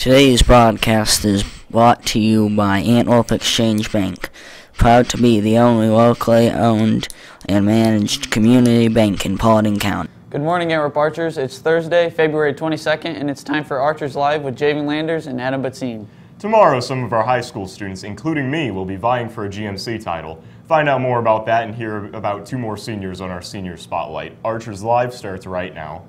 Today's broadcast is brought to you by Antelope Exchange Bank, proud to be the only locally owned and managed community bank in Paulding County. Good morning, Antwerp Archers. It's Thursday, February 22nd, and it's time for Archers Live with Jayvin Landers and Adam Butzin. Tomorrow, some of our high school students, including me, will be vying for a GMC title. Find out more about that and hear about two more seniors on our Senior Spotlight. Archers Live starts right now.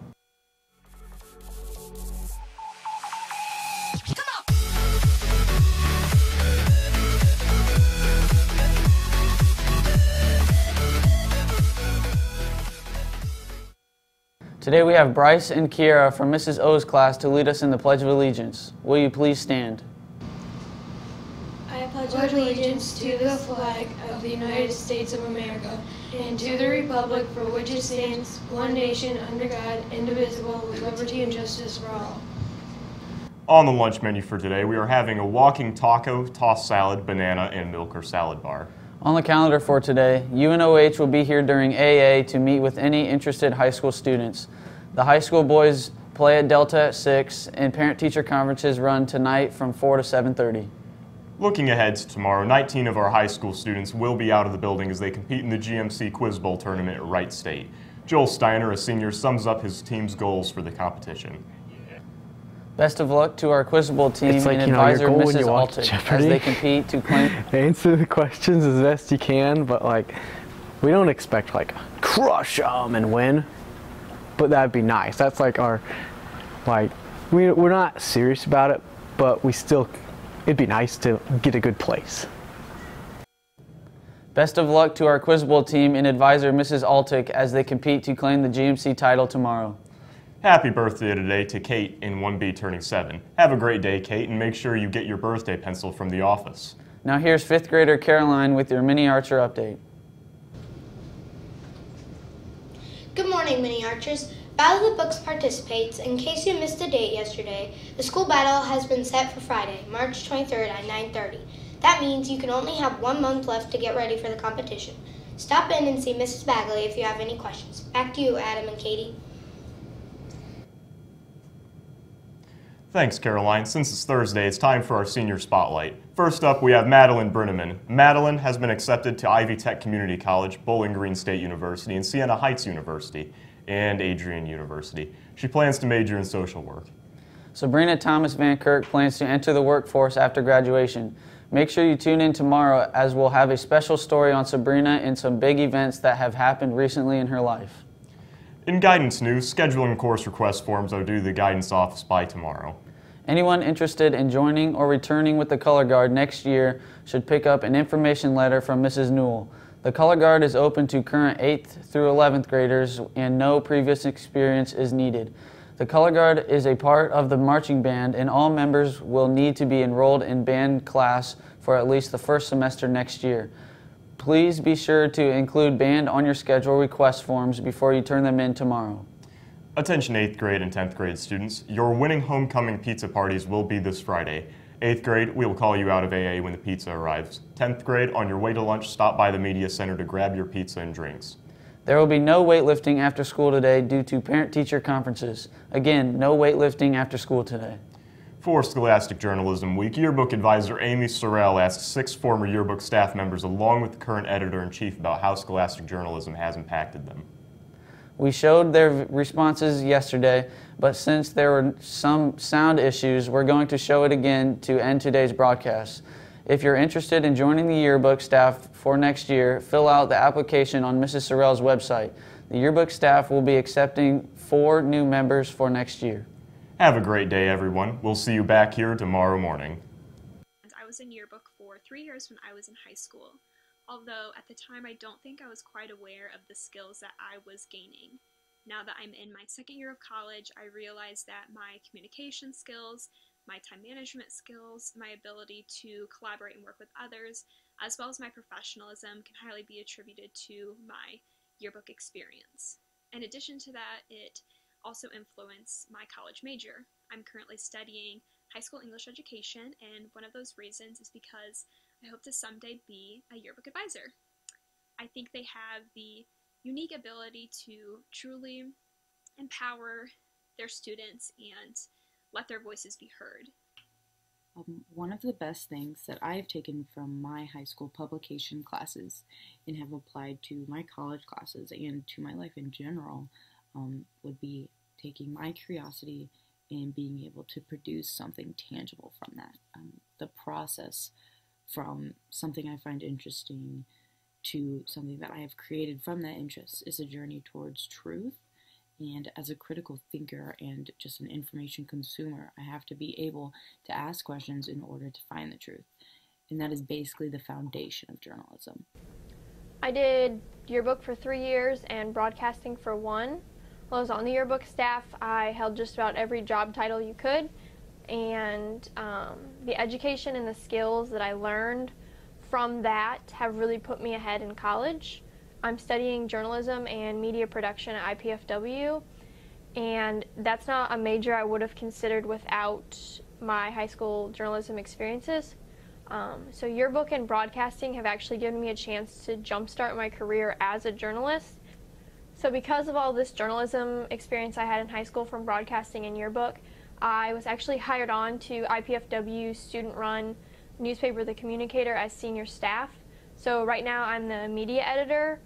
Today we have Bryce and Kiera from Mrs. O's class to lead us in the Pledge of Allegiance. Will you please stand? I pledge allegiance to the flag of the United States of America and to the republic for which it stands, one nation, under God, indivisible, with liberty and justice for all. On the lunch menu for today, we are having a walking taco, tossed salad, banana, and milk or salad bar. On the calendar for today, UNOH will be here during AA to meet with any interested high school students. The high school boys play at Delta at 6, and parent-teacher conferences run tonight from 4 to 7:30. Looking ahead to tomorrow, 19 of our high school students will be out of the building as they compete in the GMC Quiz Bowl tournament at Wright State. Joel Steiner, a senior, sums up his team's goals for the competition. Best of luck to our Quiz Bowl team and advisor Mrs. Altic as they compete to claim. Answer the questions as best you can, but we don't expect crush them and win, but that'd be nice. That's our we're not serious about it, but it'd be nice to get a good place. Best of luck to our Quiz Bowl team and advisor Mrs. Altic as they compete to claim the GMC title tomorrow. Happy birthday today to Kate in 1B turning 7. Have a great day, Kate, and make sure you get your birthday pencil from the office. Now here's 5th grader Caroline with your Mini Archer update. Good morning, Mini Archers. Battle of the Books participates. In case you missed a date yesterday, the school battle has been set for Friday, March 23rd at 9:30. That means you can only have 1 month left to get ready for the competition. Stop in and see Mrs. Bagley if you have any questions. Back to you, Adam and Katie. Thanks, Caroline. Since it's Thursday, it's time for our Senior Spotlight. First up, we have Madeline Brenneman. Madeline has been accepted to Ivy Tech Community College, Bowling Green State University, and Siena Heights University, and Adrian University. She plans to major in social work. Sabrina Thomas Van Kirk plans to enter the workforce after graduation. Make sure you tune in tomorrow as we'll have a special story on Sabrina and some big events that have happened recently in her life. In guidance news, scheduling course request forms are due to the guidance office by tomorrow. Anyone interested in joining or returning with the Color Guard next year should pick up an information letter from Mrs. Newell. The Color Guard is open to current 8th through 11th graders and no previous experience is needed. The Color Guard is a part of the marching band and all members will need to be enrolled in band class for at least the first semester next year. Please be sure to include band on your schedule request forms before you turn them in tomorrow. Attention 8th grade and 10th grade students, your winning homecoming pizza parties will be this Friday. 8th grade, we will call you out of AA when the pizza arrives. 10th grade, on your way to lunch, stop by the media center to grab your pizza and drinks. There will be no weightlifting after school today due to parent-teacher conferences. Again, no weightlifting after school today. For Scholastic Journalism Week, Yearbook Advisor Amy Sorrell asked 6 former yearbook staff members along with the current editor-in-chief about how scholastic journalism has impacted them. We showed their responses yesterday, but since there were some sound issues, we're going to show it again to end today's broadcast. If you're interested in joining the yearbook staff for next year, fill out the application on Mrs. Sorrell's website. The yearbook staff will be accepting 4 new members for next year. Have a great day, everyone. We'll see you back here tomorrow morning. I was in yearbook for 3 years when I was in high school, although at the time I don't think I was quite aware of the skills that I was gaining. Now that I'm in my 2nd year of college, I realize that my communication skills, my time management skills, my ability to collaborate and work with others, as well as my professionalism can highly be attributed to my yearbook experience. In addition to that, it also influence my college major. I'm currently studying high school English education, and one of those reasons is because I hope to someday be a yearbook advisor. I think they have the unique ability to truly empower their students and let their voices be heard. One of the best things that I've taken from my high school publication classes and have applied to my college classes and to my life in general would be taking my curiosity and being able to produce something tangible from that. The process from something I find interesting to something that I have created from that interest is a journey towards truth. And as a critical thinker and just an information consumer, I have to be able to ask questions in order to find the truth. And that is basically the foundation of journalism. I did yearbook for 3 years and broadcasting for 1. While I was on the yearbook staff, I held just about every job title you could. And the education and the skills that I learned from that have really put me ahead in college. I'm studying journalism and media production at IPFW, and that's not a major I would have considered without my high school journalism experiences. So yearbook and broadcasting have actually given me a chance to jumpstart my career as a journalist. So because of all this journalism experience I had in high school from broadcasting and yearbook, I was actually hired on to IPFW's student-run newspaper, The Communicator, as senior staff. So right now I'm the media editor,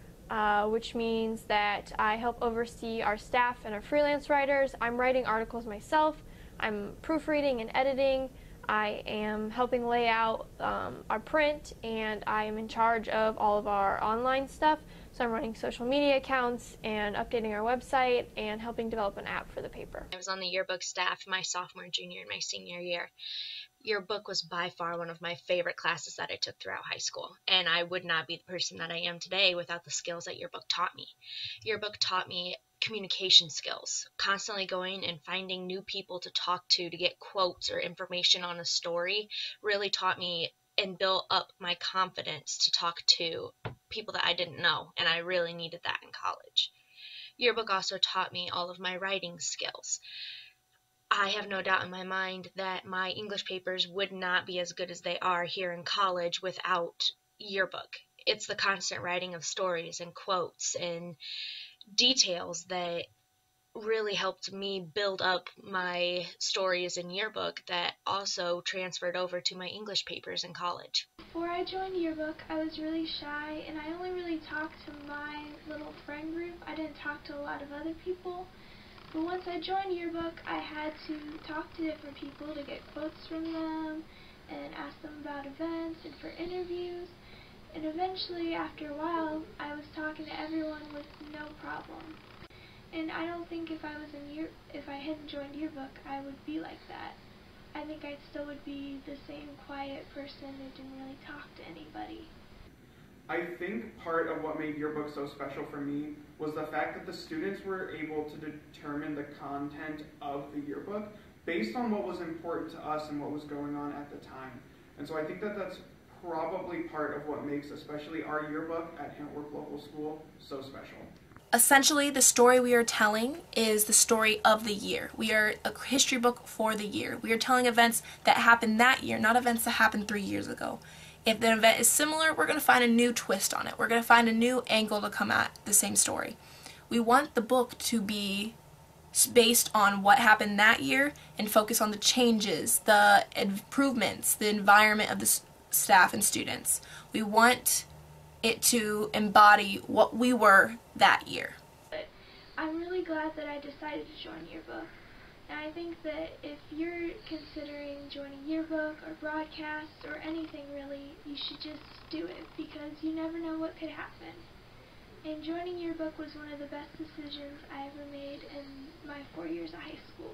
which means that I help oversee our staff and our freelance writers. I'm writing articles myself. I'm proofreading and editing. I am helping lay out our print, and I am in charge of all of our online stuff. So I'm running social media accounts and updating our website and helping develop an app for the paper. I was on the yearbook staff my sophomore, junior, and my senior year. Yearbook was by far one of my favorite classes that I took throughout high school, and I would not be the person that I am today without the skills that yearbook taught me. Yearbook taught me communication skills, constantly going and finding new people to talk to get quotes or information on a story really taught me and built up my confidence to talk to people that I didn't know, and I really needed that in college. Yearbook also taught me all of my writing skills. I have no doubt in my mind that my English papers would not be as good as they are here in college without yearbook. It's the constant writing of stories and quotes and details that really helped me build up my stories in yearbook that also transferred over to my English papers in college. Before I joined yearbook, I was really shy, and I only really talked to my little friend group. I didn't talk to a lot of other people. But once I joined yearbook, I had to talk to different people to get quotes from them and ask them about events and for interviews. And eventually, after a while, I was talking to everyone with no problem. And I don't think if I hadn't joined yearbook, I would be like that. I think I still would be the same quiet person who didn't really talk to anybody. I think part of what made yearbook so special for me was the fact that the students were able to determine the content of the yearbook based on what was important to us and what was going on at the time. And so I think that that's probably part of what makes especially our yearbook at Antwerp Local School so special. Essentially, the story we are telling is the story of the year. We are a history book for the year. We are telling events that happened that year, not events that happened 3 years ago. If the event is similar, we're going to find a new twist on it. We're going to find a new angle to come at the same story. We want the book to be based on what happened that year and focus on the changes, the improvements, the environment of the staff and students. We want it to embody what we were that year. I'm really glad that I decided to join yearbook. And I think that if you're considering joining yearbook or broadcast or anything really, you should just do it because you never know what could happen. And joining yearbook was one of the best decisions I ever made in my 4 years of high school.